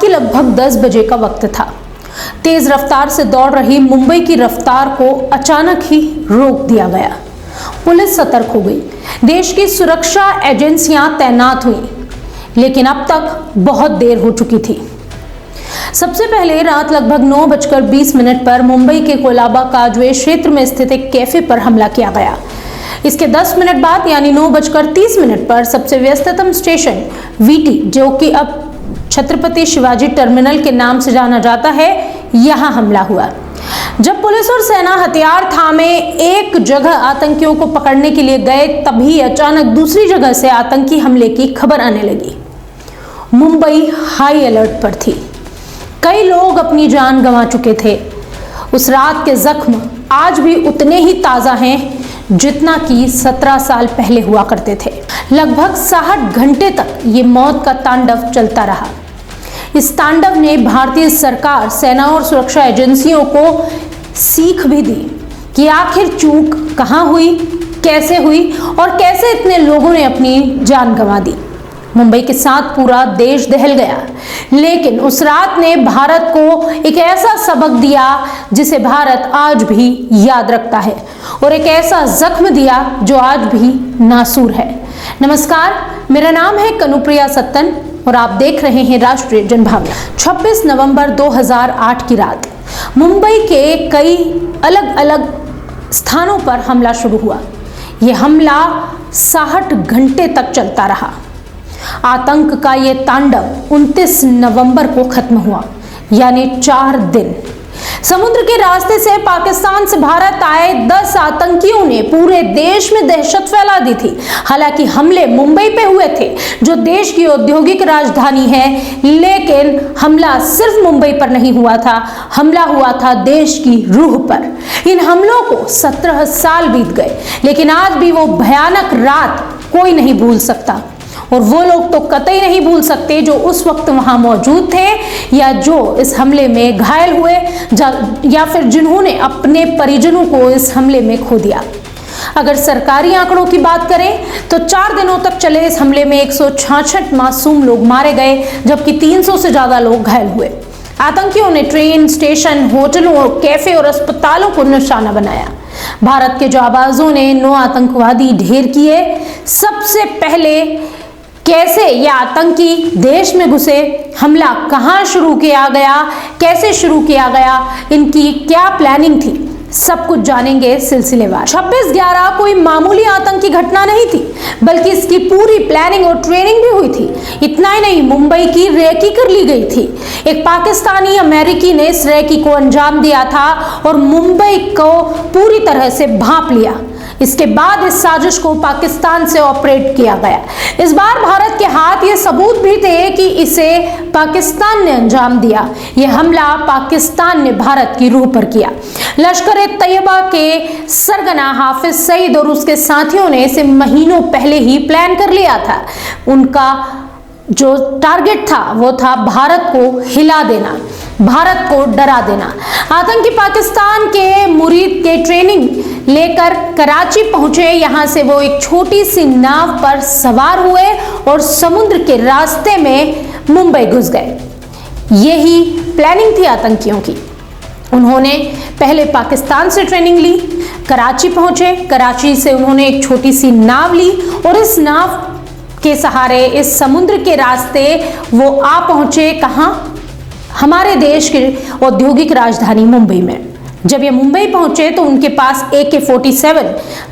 की लगभग 10 बजे का वक्त था। तेज रफ्तार से दौड़ रही मुंबई की रफ्तार को अचानक ही रोक दिया गया। पुलिस सतर्क हो गई, देश की सुरक्षा एजेंसियां तैनात हुई, लेकिन अब तक बहुत देर हो चुकी थी। सबसे पहले रात लगभग 9:20 पर मुंबई के कोलाबा काजवे क्षेत्र में स्थित एक कैफे पर हमला किया गया। इसके 10 मिनट बाद यानी 9:30 पर सबसे व्यस्ततम स्टेशन वीटी, जो कि अब छत्रपति शिवाजी टर्मिनल के नाम से जाना जाता है, यहां हमला हुआ। जब पुलिस और सेना हथियार थामे एक जगह आतंकियों को पकड़ने के लिए गए, तभी अचानक दूसरी जगह से आतंकी हमले की खबर आने लगी। मुंबई हाई अलर्ट पर थी। कई लोग अपनी जान गंवा चुके थे। उस रात के जख्म आज भी उतने ही ताजा हैं जितना कि 17 साल पहले हुआ करते थे। लगभग 60 घंटे तक ये मौत का तांडव चलता रहा। इस तांडव ने भारतीय सरकार, सेना और सुरक्षा एजेंसियों को सीख भी दी कि आखिर चूक कहां हुई, कैसे हुई और कैसे इतने लोगों ने अपनी जान गंवा दी। मुंबई के साथ पूरा देश दहल गया, लेकिन उस रात ने भारत को एक ऐसा सबक दिया जिसे भारत आज भी याद रखता है, और एक ऐसा जख्म दिया जो आज भी नासूर है। नमस्कार, मेरा नाम है कनुप्रिया सत्तन और आप देख रहे हैं राष्ट्रीय जनभावना। 26 नवंबर 2008 की रात मुंबई के कई अलग अलग स्थानों पर हमला शुरू हुआ। यह हमला 60 घंटे तक चलता रहा। आतंक का ये तांडव 29 नवंबर को खत्म हुआ, यानी 4 दिन। समुद्र के रास्ते से पाकिस्तान से भारत आए 10 आतंकियों ने पूरे देश में दहशत फैला दी थी। हालांकि हमले मुंबई पे हुए थे, जो देश की औद्योगिक राजधानी है, लेकिन हमला सिर्फ मुंबई पर नहीं हुआ था, हमला हुआ था देश की रूह पर। इन हमलों को 17 साल बीत गए, लेकिन आज भी वो भयानक रात कोई नहीं भूल सकता, और वो लोग तो कतई नहीं भूल सकते जो उस वक्त वहां मौजूद थे, या जो इस हमले में घायल हुए, या फिर जिन्होंने अपने परिजनों को इस हमले में खो दिया। अगर सरकारी आंकड़ों की बात करें तो 4 दिनों तक चले इस हमले में 166 मासूम लोग मारे गए, जबकि 300 से ज्यादा लोग घायल हुए। आतंकियों ने ट्रेन, स्टेशन, होटलों, कैफे और अस्पतालों को निशाना बनाया। भारत के जाबाजों ने 9 आतंकवादी ढेर किए। सबसे पहले कैसे ये आतंकी देश में घुसे, हमला कहां शुरू किया गया, कैसे शुरू किया गया, इनकी क्या प्लानिंग थी, सब कुछ जानेंगे सिलसिलेवार। 26/11 कोई मामूली आतंकी घटना नहीं थी, बल्कि इसकी पूरी प्लानिंग और ट्रेनिंग भी हुई थी। इतना ही नहीं, मुंबई की रेकी कर ली गई थी। एक पाकिस्तानी अमेरिकी ने इस रेकी को अंजाम दिया था और मुंबई को पूरी तरह से भांप लिया। इसके बाद इस साजिश को पाकिस्तान से ऑपरेट किया गया। इस बार भारत के हाथ ये सबूत भी थे कि इसे पाकिस्तान ने अंजाम दिया। यह हमला पाकिस्तान ने भारत की रूह पर किया। लश्कर-ए-तैयबा के सरगना हाफिज सईद और उसके साथियों ने इसे महीनों पहले ही प्लान कर लिया था। उनका जो टारगेट था वो था भारत को हिला देना, भारत को डरा देना। आतंकी पाकिस्तान के मुरीद के ट्रेनिंग लेकर कराची पहुंचे। यहां से वो एक छोटी सी नाव पर सवार हुए और समुद्र के रास्ते में मुंबई घुस गए। यही प्लानिंग थी आतंकियों की। उन्होंने पहले पाकिस्तान से ट्रेनिंग ली, कराची पहुंचे, कराची से उन्होंने एक छोटी सी नाव ली और इस नाव के सहारे इस समुद्र के रास्ते वो आ पहुंचे कहां? हमारे देश की औद्योगिक राजधानी मुंबई में। जब ये मुंबई पहुंचे तो उनके पास AK-47,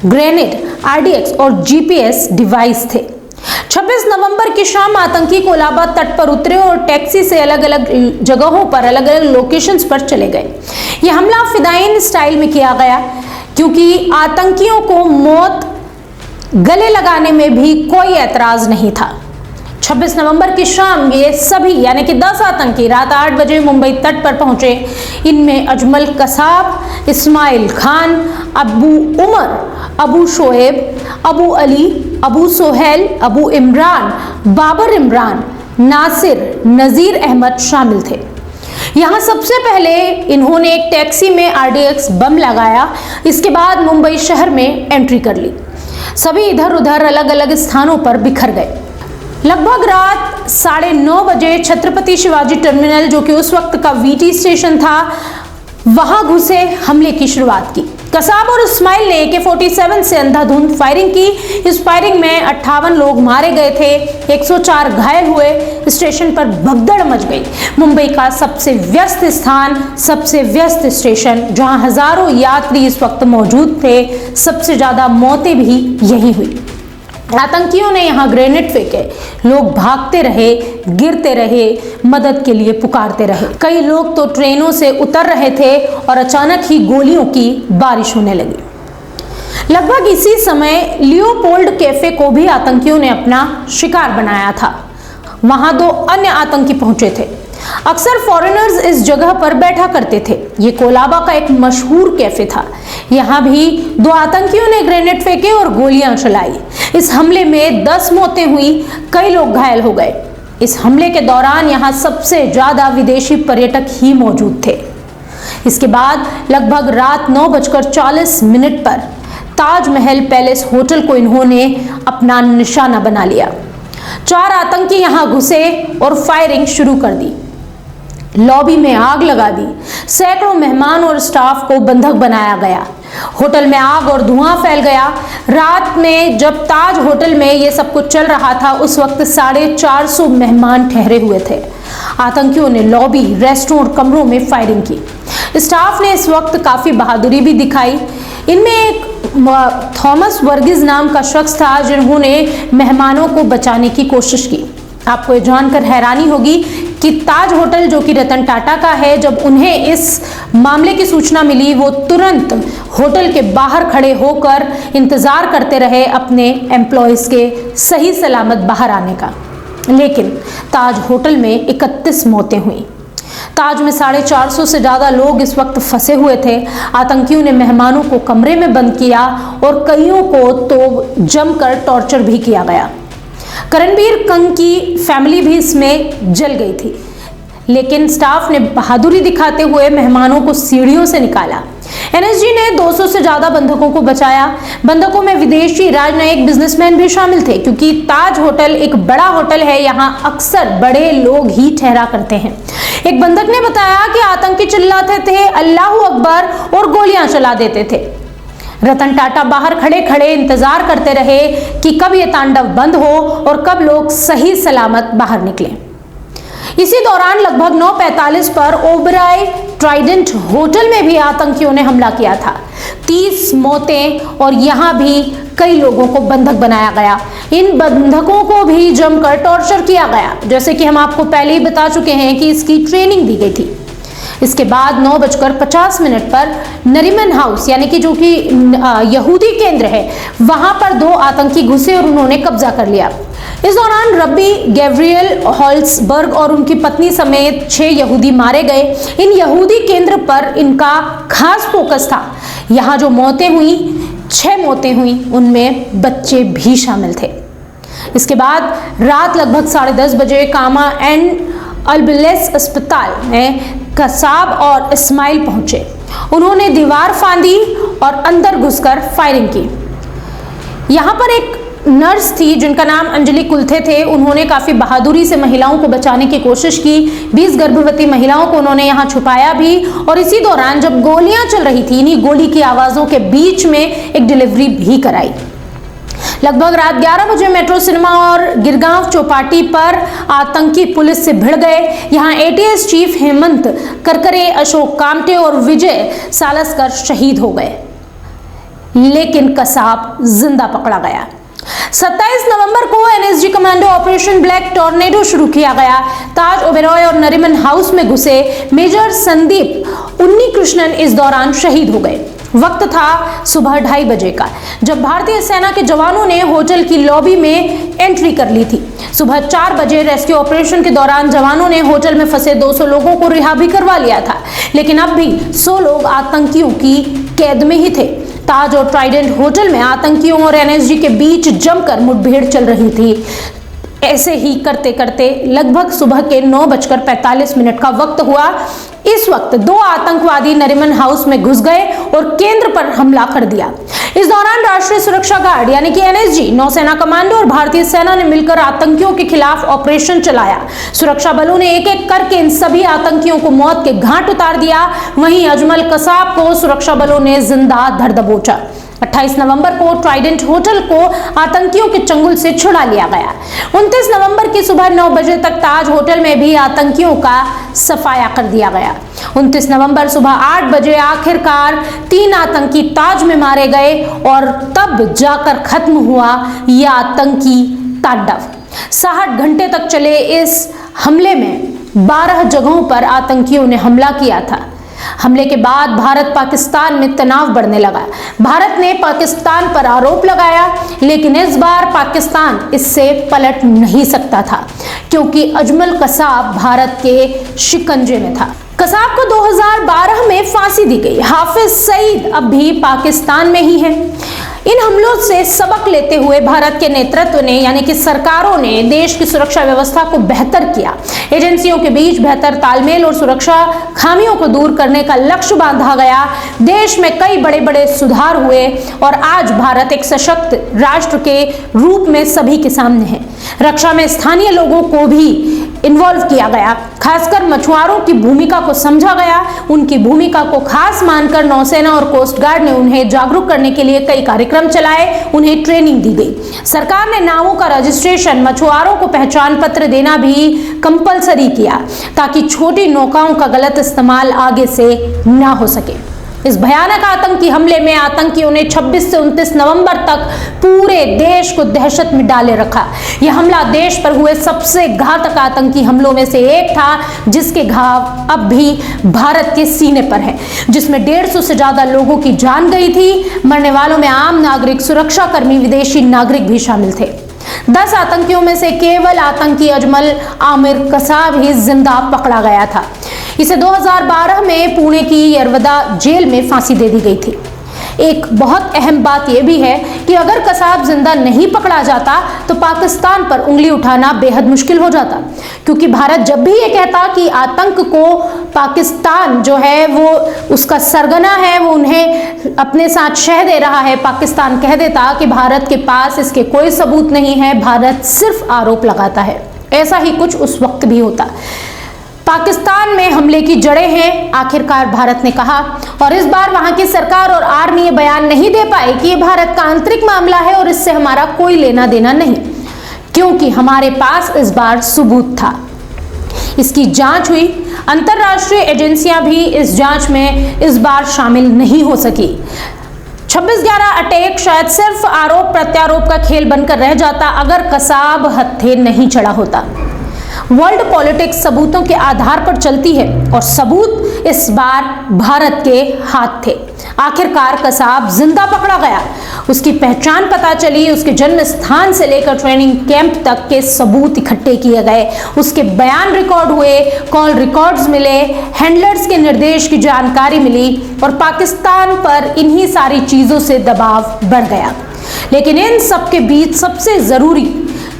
ग्रेनेड, RDX और GPS डिवाइस थे। 26 नवंबर की शाम आतंकी कोलाबा तट पर उतरे और टैक्सी से अलग अलग जगहों पर, अलग अलग लोकेशंस पर चले गए। यह हमला फिदायीन स्टाइल में किया गया, क्योंकि आतंकियों को मौत गले लगाने में भी कोई ऐतराज नहीं था। 26 नवंबर की शाम ये सभी यानी कि 10 आतंकी रात 8 बजे मुंबई तट पर पहुंचे। इनमें अजमल कसाब, इस्माइल खान, अबू उमर, अबू शोएब, अबू अली, अबू सोहेल, अबू इमरान, बाबर इमरान, नासिर, नजीर अहमद शामिल थे। यहाँ सबसे पहले इन्होंने एक टैक्सी में RDX बम लगाया। इसके बाद मुंबई शहर में एंट्री कर ली। सभी इधर उधर अलग अलग स्थानों पर बिखर गए। लगभग रात 9:30 बजे छत्रपति शिवाजी टर्मिनल, जो कि उस वक्त का वीटी स्टेशन था, वहां घुसे हमले की शुरुआत की। कसाब और इस्माइल ने AK-47 से अंधाधुंध फायरिंग की। इस फायरिंग में 58 लोग मारे गए थे, 104 घायल हुए। स्टेशन पर भगदड़ मच गई। मुंबई का सबसे व्यस्त स्थान, सबसे व्यस्त स्टेशन, जहां हजारों यात्री इस वक्त मौजूद थे, सबसे ज्यादा मौतें भी यहीं हुई। आतंकियों ने यहां ग्रेनेड फेंके, लोग भागते रहे, गिरते रहे, मदद के लिए पुकारते रहे। कई लोग तो ट्रेनों से उतर रहे थे और अचानक ही गोलियों की बारिश होने लगी। लगभग इसी समय लियोपोल्ड कैफे को भी आतंकियों ने अपना शिकार बनाया था। वहां 2 अन्य आतंकी पहुंचे थे। अक्सर फॉरेनर्स इस जगह पर बैठा करते थे। ये कोलाबा का एक मशहूर कैफे था। यहाँ भी 2 आतंकियों ने ग्रेनेड फेंके और गोलियां चलाई। इस हमले में 10 मौतें हुई, कई लोग घायल हो गए। इस हमले के दौरान यहाँ सबसे ज्यादा विदेशी पर्यटक ही मौजूद थे। इसके बाद लगभग रात 9:40 पर ताजमहल पैलेस होटल को इन्होंने अपना निशाना बना लिया। 4 आतंकी यहाँ घुसे और फायरिंग शुरू कर दी। लॉबी में आग लगा दी। सैकड़ों मेहमान और स्टाफ को बंधक बनाया गया। होटल में आग और धुआं फैल गया। रात में जब ताज होटल में ये सब कुछ चल रहा था, उस वक्त 450 मेहमान ठहरे हुए थे। आतंकियों ने लॉबी, रेस्टोरेंट और कमरों में फायरिंग की। स्टाफ ने इस वक्त काफी बहादुरी भी दिखाई। इनमें एक थॉमस वर्गीज नाम का शख्स था, जिन्होंने मेहमानों को बचाने की कोशिश की। आपको ये जानकर हैरानी होगी कि ताज होटल, जो कि रतन टाटा का है, जब उन्हें इस मामले की सूचना मिली, वो तुरंत होटल के बाहर खड़े होकर इंतजार करते रहे अपने एम्प्लॉयज के सही सलामत बाहर आने का। लेकिन ताज होटल में 31 मौतें हुई। ताज में 450 से ज्यादा लोग इस वक्त फंसे हुए थे। आतंकियों ने मेहमानों को कमरे में बंद किया और कईयों को तो जमकर टॉर्चर भी किया गया। करणबीर कंग की फैमिली भी इसमें जल गई थी, लेकिन स्टाफ ने बहादुरी दिखाते हुए मेहमानों को सीढ़ियों से निकाला। NSG ने 200 से ज्यादा बंधकों को बचाया। बंधकों में विदेशी, राजनयिक, बिजनेसमैन भी शामिल थे, क्योंकि ताज होटल एक बड़ा होटल है। यहाँ अक्सर बड़े लोग ही ठहरा करते हैं। एक बंधक ने बताया कि आतंकी चिल्लाते थे अल्लाहू अकबर और गोलियां चला देते थे। रतन टाटा बाहर खड़े खड़े इंतजार करते रहे कि कब ये तांडव बंद हो और कब लोग सही सलामत बाहर निकले। इसी दौरान लगभग 9:45 पर ओबराय ट्राइडेंट होटल में भी आतंकियों ने हमला किया था। 30 मौतें और यहां भी कई लोगों को बंधक बनाया गया। इन बंधकों को भी जमकर टॉर्चर किया गया, जैसे कि हम आपको पहले ही बता चुके हैं कि इसकी ट्रेनिंग दी गई थी। इसके बाद 9:50 पर नरीमन हाउस, यानी कि जो कि यहूदी केंद्र है, वहां पर 2 आतंकी घुसे और उन्होंने कब्जा कर लिया। इस दौरान रब्बी गैब्रियल हॉल्सबर्ग और उनकी पत्नी समेत 6 यहूदी मारे गए। इन यहूदी केंद्र पर इनका खास फोकस था। यहाँ जो मौतें हुई, 6 मौतें हुई, उनमें बच्चे भी शामिल थे। इसके बाद रात लगभग 10:30 बजे कामा एंड अल्बिलेस अस्पताल में कसाब और इस्माइल पहुंचे। उन्होंने दीवार फांदी और अंदर घुसकर फायरिंग की। यहाँ पर एक नर्स थी जिनका नाम अंजलि कुलथे थे। उन्होंने काफी बहादुरी से महिलाओं को बचाने की कोशिश की। 20 गर्भवती महिलाओं को उन्होंने यहाँ छुपाया भी। और इसी दौरान जब गोलियां चल रही थी, इन्हीं गोली की आवाजों के बीच में एक डिलीवरी भी कराई। लगभग रात 11 बजे मेट्रो सिनेमा और गिरगांव चौपाटी पर आतंकी पुलिस से भिड़ गए। यहाँ ATS चीफ हेमंत करकरे, अशोक कामटे और विजय सालस्कर शहीद हो गए, लेकिन कसाब जिंदा पकड़ा गया। 27 नवंबर को NSG commando operation black tornado शुरू किया गया। ताज, ओबेरॉय और नरीमन हाउस में घुसे मेजर संदीप उन्नीकृष्णन इस दौरान शहीद हो गए। वक्त था सुबह 2:30 बजे का, जब भारतीय सेना के जवानों ने होटल की लॉबी में एंट्री कर ली थी। सुबह 4 बजे रेस्क्यू ऑपरेशन के दौरान जवानों ने होटल में फंसे 200 लोगों को रिहा भी करवा लिया था, लेकिन अब भी 100 लोग आतंकियों की कैद में ही थे। ताज और ट्राइडेंट होटल में आतंकियों और NSG के बीच जमकर मुठभेड़ चल रही थी। ऐसे ही करते करते लगभग सुबह के 9:45 का वक्त हुआ। इस वक्त 2 आतंकवादी नरीमन हाउस में घुस गए और केंद्र पर हमला कर दिया। इस दौरान राष्ट्रीय सुरक्षा गार्ड यानी कि एनएसजी, नौसेना कमांडो और भारतीय सेना ने मिलकर आतंकियों के खिलाफ ऑपरेशन चलाया। सुरक्षा बलों ने एक एक करके इन सभी आतंकियों को मौत के घाट उतार दिया। वहीं अजमल कसाब को सुरक्षा बलों ने जिंदा धर दबोचा। 28 नवंबर को ट्राइडेंट होटल को आतंकियों के चंगुल से छुड़ा लिया गया। 29 नवंबर की सुबह 9 बजे तक ताज होटल में भी आतंकियों का सफाया कर दिया गया। 29 नवंबर सुबह 8 बजे आखिरकार 3 आतंकी ताज में मारे गए और तब जाकर खत्म हुआ यह आतंकी तांडव। 60 घंटे तक चले इस हमले में 12 जगहों पर आतंकियों ने हमला किया था। हमले के बाद भारत पाकिस्तान में तनाव बढ़ने लगा। भारत ने पाकिस्तान पर आरोप लगाया, लेकिन इस बार पाकिस्तान इससे पलट नहीं सकता था, क्योंकि अजमल कसाब भारत के शिकंजे में था। कसाब को 2012 में फांसी दी गई। हाफिज सईद अब भी पाकिस्तान में ही है। इन हमलों से सबक लेते हुए भारत के नेतृत्व ने यानी कि सरकारों ने देश की सुरक्षा व्यवस्था को बेहतर किया। एजेंसियों के बीच बेहतर तालमेल और सुरक्षा खामियों को दूर करने का लक्ष्य बांधा गया। देश में कई बड़े बड़े सुधार हुए और आज भारत एक सशक्त राष्ट्र के रूप में सभी के सामने है। रक्षा में स्थानीय लोगों को भी इन्वॉल्व किया गया, खासकर मछुआरों की भूमिका को समझा गया। उनकी भूमिका को खास मानकर नौसेना और कोस्ट गार्ड ने उन्हें जागरूक करने के लिए कई कार्यक्रम चलाए, उन्हें ट्रेनिंग दी गई। सरकार ने नावों का रजिस्ट्रेशन, मछुआरों को पहचान पत्र देना भी कंपलसरी किया, ताकि छोटी नौकाओं का गलत इस्तेमाल आगे से ना हो सके। इस भयानक आतंकी हमले में आतंकियों ने 26 से 29 नवंबर तक पूरे देश को दहशत में डाले रखा। यह हमला देश पर हुए सबसे घातक आतंकी हमलों में से एक था, जिसके घाव अब भी भारत के सीने पर है, जिसमें 150 से ज्यादा लोगों की जान गई थी। मरने वालों में आम नागरिक, सुरक्षा कर्मी, विदेशी नागरिक भी शामिल थे। 10 आतंकियों में से केवल आतंकी अजमल आमिर कसाब ही जिंदा पकड़ा गया था। इसे 2012 में पुणे की यरवदा जेल में फांसी दे दी गई थी। एक बहुत अहम बात यह भी है कि अगर कसाब जिंदा नहीं पकड़ा जाता तो पाकिस्तान पर उंगली उठाना बेहद मुश्किल हो जाता, क्योंकि भारत जब भी ये कहता कि आतंक को पाकिस्तान जो है वो उसका सरगना है, वो उन्हें अपने साथ शह दे रहा है, पाकिस्तान कह देता कि भारत के पास इसके कोई सबूत नहीं है, भारत सिर्फ आरोप लगाता है। ऐसा ही कुछ उस वक्त भी होता। पाकिस्तान में हमले की जड़ें हैं, आखिरकार भारत ने कहा, और इस बार वहां की सरकार और आर्मी ये बयान नहीं दे पाई कि ये भारत का आंतरिक मामला है और इससे हमारा कोई लेना देना नहीं, क्योंकि हमारे पास इस बार सबूत था। इसकी जांच हुई। अंतरराष्ट्रीय एजेंसियां भी इस जांच में इस बार शामिल नहीं हो सकी। 26/11 अटैक शायद सिर्फ आरोप प्रत्यारोप का खेल बनकर रह जाता अगर कसाब हत्थे नहीं चढ़ा होता। वर्ल्ड पॉलिटिक्स सबूतों के आधार पर चलती है और सबूत इस बार भारत के हाथ थे। आखिरकार कसाब जिंदा पकड़ा गया, उसकी पहचान पता चली, उसके जन्म स्थान से लेकर ट्रेनिंग कैंप तक के सबूत इकट्ठे किए गए, उसके बयान रिकॉर्ड हुए, कॉल रिकॉर्ड्स मिले, हैंडलर्स के निर्देश की जानकारी मिली और पाकिस्तान पर इन्हीं सारी चीजों से दबाव बढ़ गया। लेकिन इन सब के बीच सबसे जरूरी,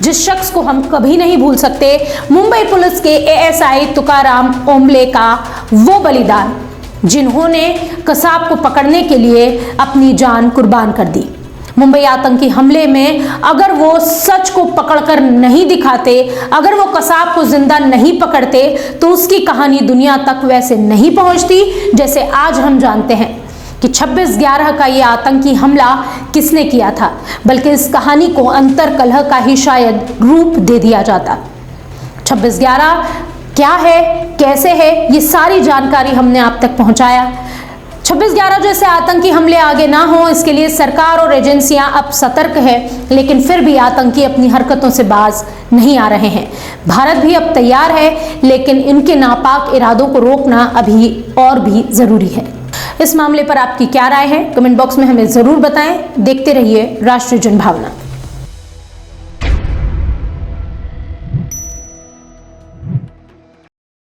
जिस शख्स को हम कभी नहीं भूल सकते, मुंबई पुलिस के एएसआई तुकाराम ओंबले का वो बलिदान, जिन्होंने कसाब को पकड़ने के लिए अपनी जान कुर्बान कर दी। मुंबई आतंकी हमले में अगर वो सच को पकड़कर नहीं दिखाते, अगर वो कसाब को जिंदा नहीं पकड़ते, तो उसकी कहानी दुनिया तक वैसे नहीं पहुंचती जैसे आज हम जानते हैं कि 26/11 का ये आतंकी हमला किसने किया था, बल्कि इस कहानी को अंतर कलह का ही शायद रूप दे दिया जाता। 26/11 क्या है, कैसे है, ये सारी जानकारी हमने आप तक पहुंचाया। 26/11 जैसे आतंकी हमले आगे ना हो, इसके लिए सरकार और एजेंसियां अब सतर्क है, लेकिन फिर भी आतंकी अपनी हरकतों से बाज नहीं आ रहे हैं। भारत भी अब तैयार है, लेकिन इनके नापाक इरादों को रोकना अभी और भी जरूरी है। इस मामले पर आपकी क्या राय है, कमेंट बॉक्स में हमें जरूर बताएं। देखते रहिए राष्ट्रीय जनभावना।